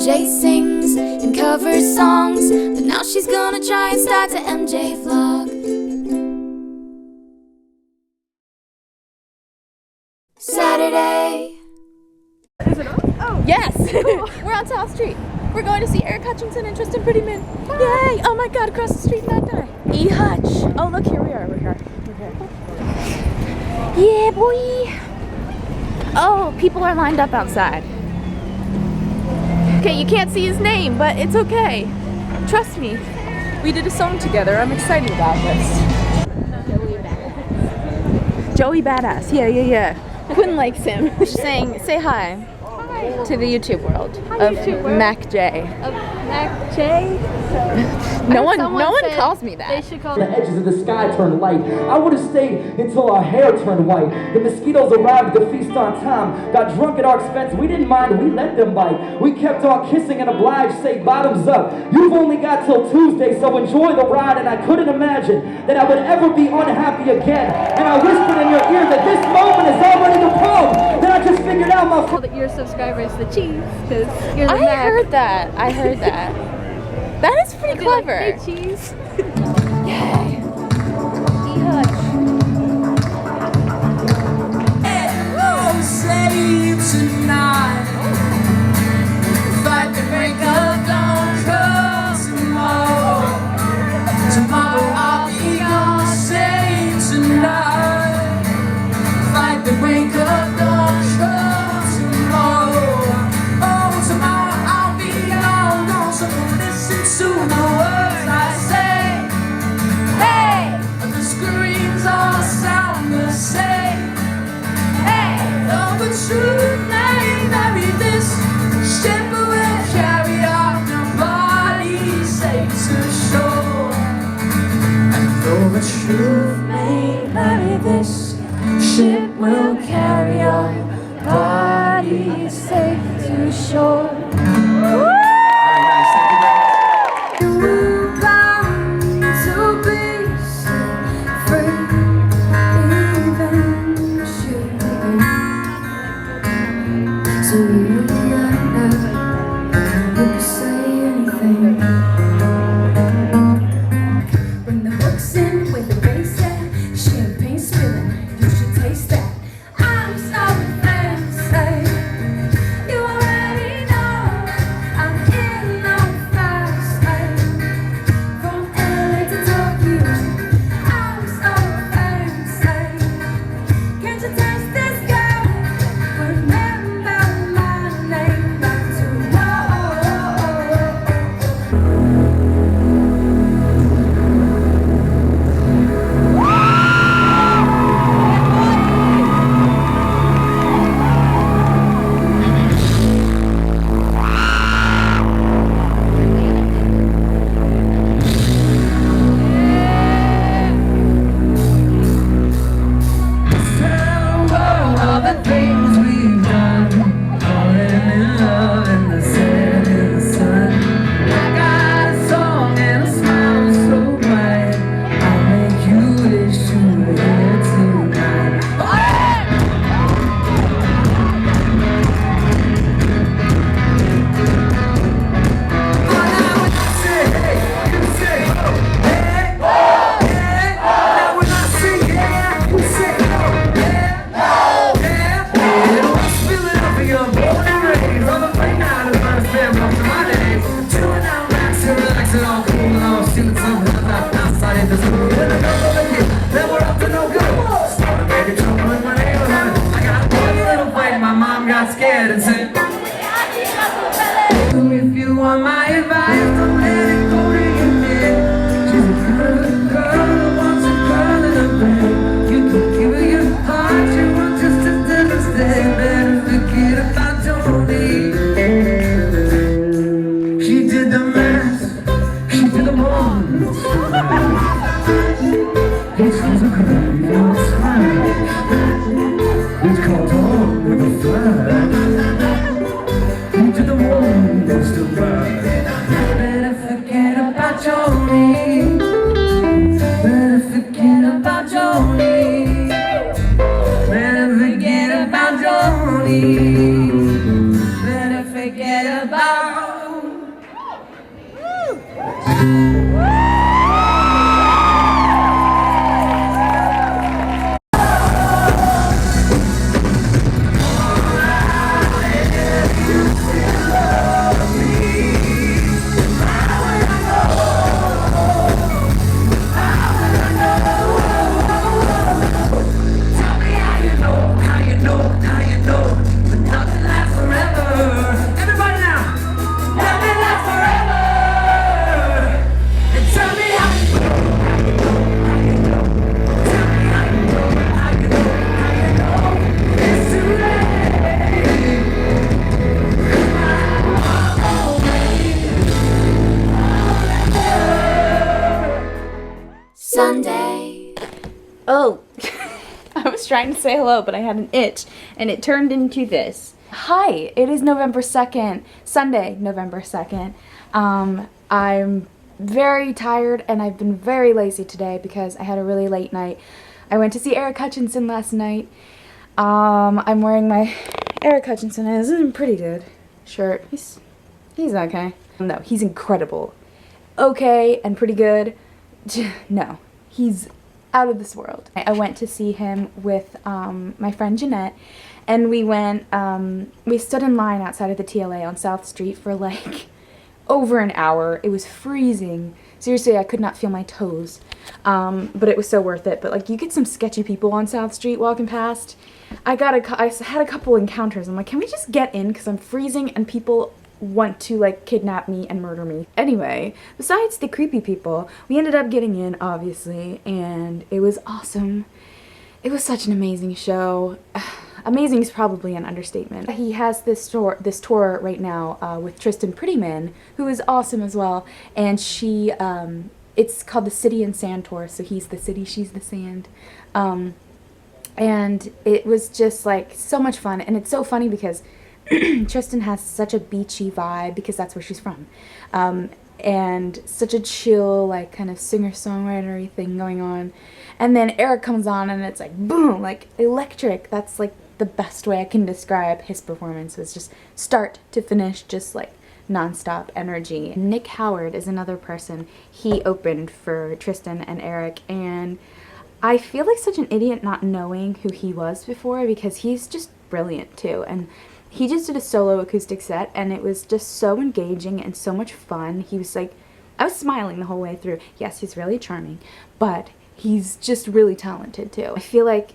MJ sings and covers songs, but now she's gonna try and start to MJ vlog. Saturday. Is it on? Oh. Yes! We're on South Street. We're going to see Eric Hutchinson and Tristan Prettyman. Yay! Oh my god, across the street, not die. E. Hutch. Oh, look, here we are. We're here. Yeah, boy. Oh, people are lined up outside. Okay, you can't see his name, but it's okay. Trust me. We did a song together. I'm excited about this. Joey Badass. Yeah. Quinn likes him. She's saying, say hi. To the YouTube world of Mac J. Of Mac J? No one calls me that. They should call the edges of the sky turned light. I would have stayed until our hair turned white. The mosquitoes arrived at the feast on time. Got drunk at our expense. We didn't mind. We let them bite. We kept on kissing and obliged. Say bottoms up. You've only got till Tuesday, so enjoy the ride. And I couldn't imagine that I would ever be unhappy again. And I whispered in your ear that this moment is already the poem. Then I just figured out my that your subscribers the cheese, because you're the I Mac. heard that. That is pretty clever. Like, hey, cheese. Yay. E. Hutch. Oh, say tonight, fight the break of dawn, 'cause tomorrow I'll be gone. Say tonight, fight the break of dawn, 'cause tomorrow I'll be gone. Don't listen to the words I say. Hey, the screams all sound the same. Hey, oh, the truth may vary. This ship will carry our bodies safe to shore. And though the truth may vary, this ship will carry our bodies safe to shore. Scared and said, if you want my advice, don't let it go to your head. She's a good girl who wants a girl in a bed. You can give her your heart, you want just to understand. Better forget about Jody. She did the math, she did the moves. It's called a cry, it's fine. It's called on with a flag. Into the moon, it's the ride. Better forget about Jody. Better forget about Jody. Better forget about Jody. Better forget about Sunday. Oh, I was trying to say hello, but I had an itch, and it turned into this. Hi, it is November 2nd, Sunday, November 2nd. I'm very tired, and I've been very lazy today because I had a really late night. I went to see Eric Hutchinson last night. I'm wearing my Eric Hutchinson is pretty good shirt. He's okay. No, he's incredible. Okay and pretty good. No, he's out of this world. I went to see him with my friend Jeanette, and we went, we stood in line outside of the TLA on South Street for like over an hour. It was freezing. Seriously, I could not feel my toes, but it was so worth it. But like, you get some sketchy people on South Street walking past. I had a couple encounters. I'm like, can we just get in, because I'm freezing and people want to like kidnap me and murder me. Anyway, besides the creepy people, we ended up getting in, obviously, and it was awesome. It was such an amazing show. Amazing is probably an understatement. He has this tour right now with Tristan Prettyman, who is awesome as well, and she it's called the City and Sand Tour, so he's the city, she's the sand. And it was just like so much fun, and it's so funny because Tristan has such a beachy vibe because that's where she's from, and such a chill, like, kind of singer-songwriter thing going on. And then Eric comes on and it's like boom, like electric. That's like the best way I can describe his performance. Was just start to finish, just like non-stop energy. Nick Howard is another person. He opened for Tristan and Eric, and I feel like such an idiot not knowing who he was before, because he's just brilliant too. And he just did a solo acoustic set, and it was just so engaging and so much fun. He was like, I was smiling the whole way through. Yes, he's really charming, but he's just really talented too. I feel like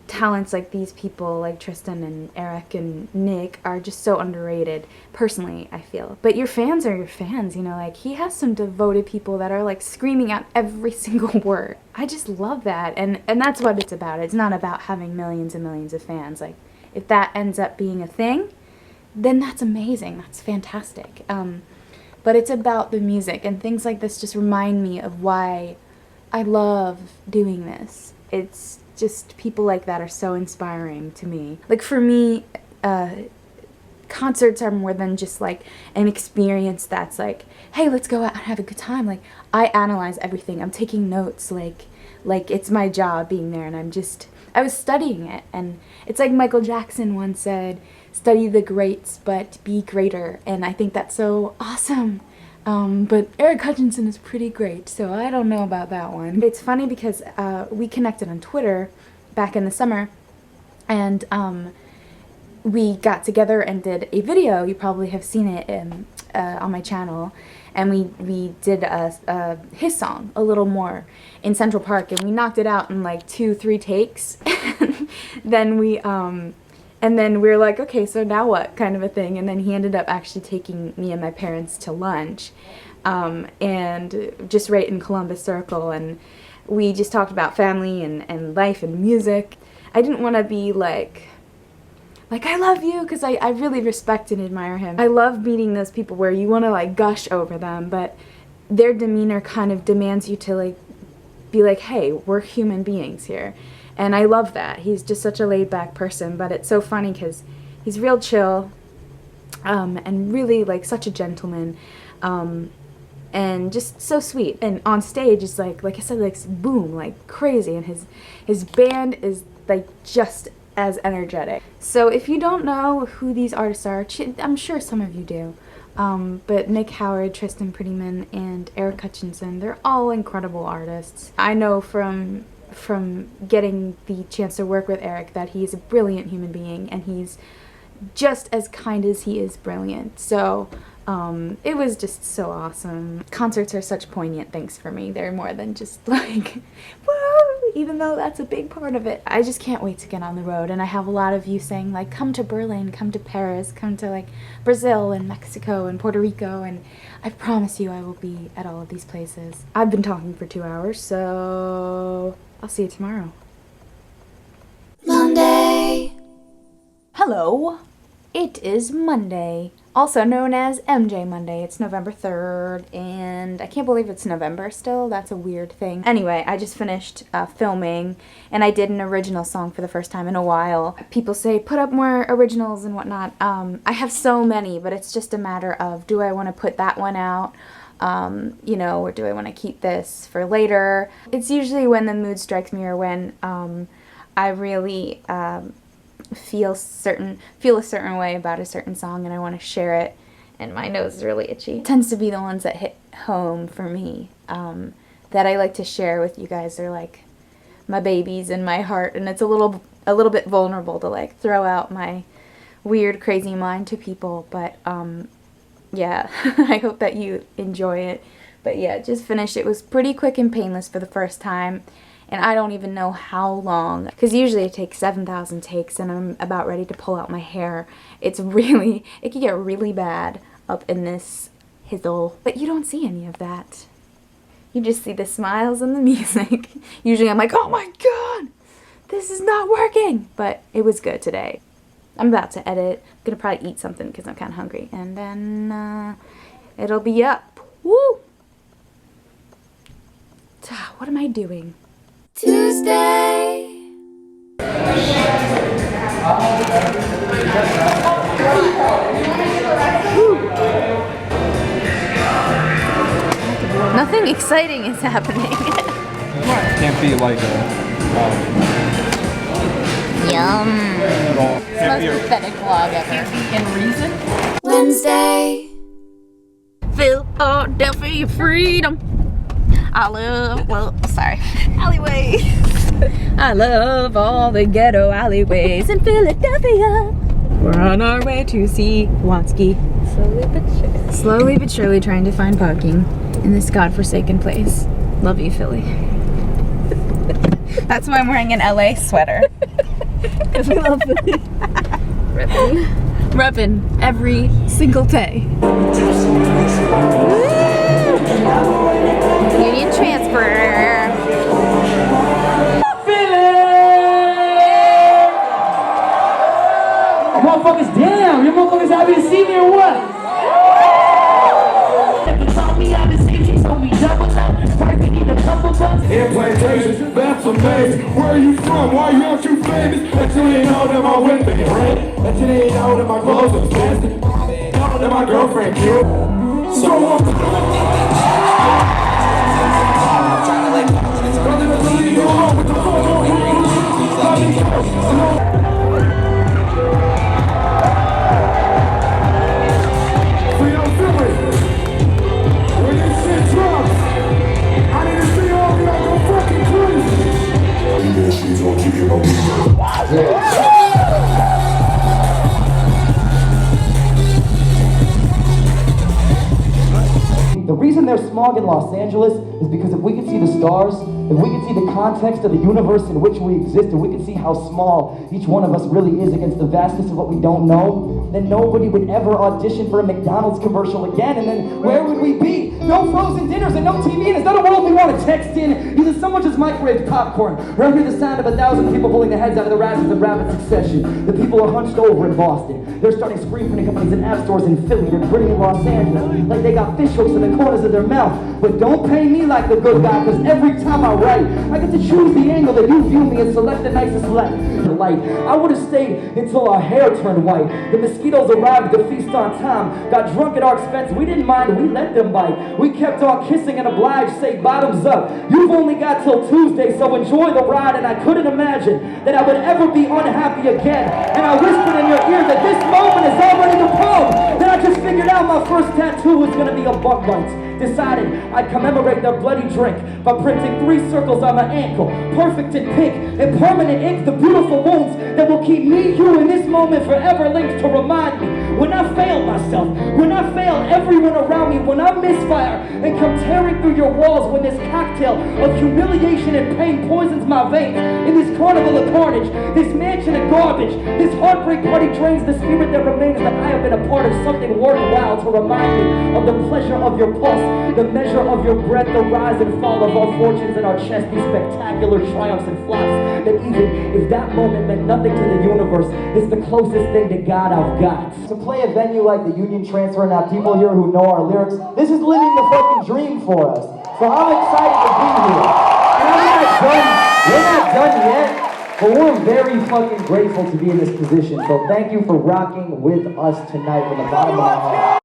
talents like these people, like Tristan and Eric and Nick, are just so underrated, personally, I feel. But your fans are your fans, you know, like, he has some devoted people that are like screaming out every single word. I just love that, and that's what it's about. It's not about having millions and millions of fans. Like, if that ends up being a thing, then that's amazing, that's fantastic. But it's about the music, and things like this just remind me of why I love doing this. It's just, people like that are so inspiring to me. Like, for me, concerts are more than just like an experience that's like, hey, let's go out and have a good time. Like, I analyze everything. I'm taking notes, like it's my job being there, and I was studying it. And it's like Michael Jackson once said, study the greats but be greater. And I think that's so awesome. But Eric Hutchinson is pretty great, so I don't know about that one. It's funny because we connected on Twitter back in the summer, and we got together and did a video. You probably have seen it on my channel. And we did his song, A Little More, in Central Park, and we knocked it out in like 2-3 takes. Then we were like, okay, so now what, kind of a thing. And then he ended up actually taking me and my parents to lunch, and just right in Columbus Circle, and we just talked about family and life and music. I didn't want to be like I love you, because I really respect and admire him. I love meeting those people where you want to like gush over them, but their demeanor kind of demands you to like be like, hey, we're human beings here. And I love that. He's just such a laid-back person, but it's so funny because he's real chill, and really like such a gentleman, and just so sweet. And on stage, it's like I said, like boom, like crazy, and his band is like just as energetic. So if you don't know who these artists are, I'm sure some of you do, But Nick Howard, Tristan Prettyman, and Eric Hutchinson, they're all incredible artists. I know from getting the chance to work with Eric that he's a brilliant human being, and he's just as kind as he is brilliant. So it was just so awesome. Concerts are such poignant things for me. They're more than just like, whoa, even though that's a big part of it. I just can't wait to get on the road, and I have a lot of you saying like, come to Berlin, come to Paris, come to like Brazil and Mexico and Puerto Rico, and I promise you I will be at all of these places. I've been talking for 2 hours, so I'll see you tomorrow. Monday. Hello. It is Monday, also known as MJ Monday. It's November 3rd, and I can't believe it's November still. That's a weird thing. Anyway, I just finished filming, and I did an original song for the first time in a while. People say, put up more originals and whatnot. I have so many, but it's just a matter of, do I want to put that one out? You know, or do I want to keep this for later? It's usually when the mood strikes me, or when I really feel a certain way about a certain song and I want to share it, and my nose is really itchy. It tends to be the ones that hit home for me, that I like to share with you guys. They're like my babies in my heart, and it's a little bit vulnerable to like throw out my weird, crazy mind to people, but yeah, I hope that you enjoy it. But yeah, just finished. It was pretty quick and painless for the first time. And I don't even know how long, because usually it takes 7,000 takes, and I'm about ready to pull out my hair. It can get really bad up in this hizzle. But you don't see any of that. You just see the smiles and the music. Usually I'm like, oh my god, this is not working. But it was good today. I'm about to edit. I'm going to probably eat something because I'm kind of hungry. And then it'll be up. Woo! What am I doing? Tuesday. Nothing exciting is happening. Can't be like a Yum. can't be a, Pathetic vlog ever. In reason? Wednesday. Philadelphia freedom. Alleyways. I love all the ghetto alleyways in Philadelphia. We're on our way to see Watsky. Slowly but surely trying to find parking in this godforsaken place. Love you, Philly. That's why I'm wearing an LA sweater. Because we love Philly. Reppin' every single day. Union transfer. Motherfuckers down! You motherfuckers happy to see me or what? in plantations, that's amazing. Where are you from? Why aren't you famous? That you ain't know that my women get red. That you ain't know that my clothes are expensive. That my girlfriend killed. So I'm trying to like The reason there's smog in Los Angeles is because if we could see the stars, if we could see the context of the universe in which we exist, and we could see how small each one of us really is against the vastness of what we don't know, then nobody would ever audition for a McDonald's commercial again, and then where would we be? No frozen dinners and no TV, and it's not a world we want to text in. Either someone just microwaved popcorn, or I hear the sound of 1,000 people pulling their heads out of the rafters in rapid succession. The people are hunched over in Boston. They're starting screen printing companies and app stores in Philly. They're printing in Los Angeles, like they got fish hooks in the corners of their mouth. But don't pay me like the good guy, because every time I write, I get to choose the angle that you view me and select the nicest light. I would have stayed until our hair turned white. The mosquitoes arrived to feast on time, got drunk at our expense. We didn't mind, we let them bite. We kept on kissing and obliged, say bottoms up. You've only got till Tuesday, so enjoy the ride. And I couldn't imagine that I would ever be unhappy again. And I whispered in your ear that this moment is already the poem. Then I just figured Figured out my first tattoo was gonna be a bug bites. Decided I'd commemorate their bloody drink by printing 3 circles on my ankle, perfect in pink, and permanent ink, the beautiful wounds that will keep me, you, in this moment forever linked to remind me when I fail myself, when I fail everyone around me, when I misfire and come tearing through your walls, when this cocktail of humiliation and pain poisons my veins, in this carnival of carnage, this mansion of garbage, this heartbreak party drains the spirit that remains, that I have been a part of something worthwhile to remind me of the pleasure of your pulse, the measure of your breath, the rise and fall of our fortunes in our chest, these spectacular triumphs and flops, that even if that moment meant nothing to the universe, it's the closest thing to God I've got. To play a venue like the Union Transfer and have people here who know our lyrics, this is living the fucking dream for us. So I'm excited to be here. And we're not done yet, but we're very fucking grateful to be in this position. So thank you for rocking with us tonight from the bottom of my heart.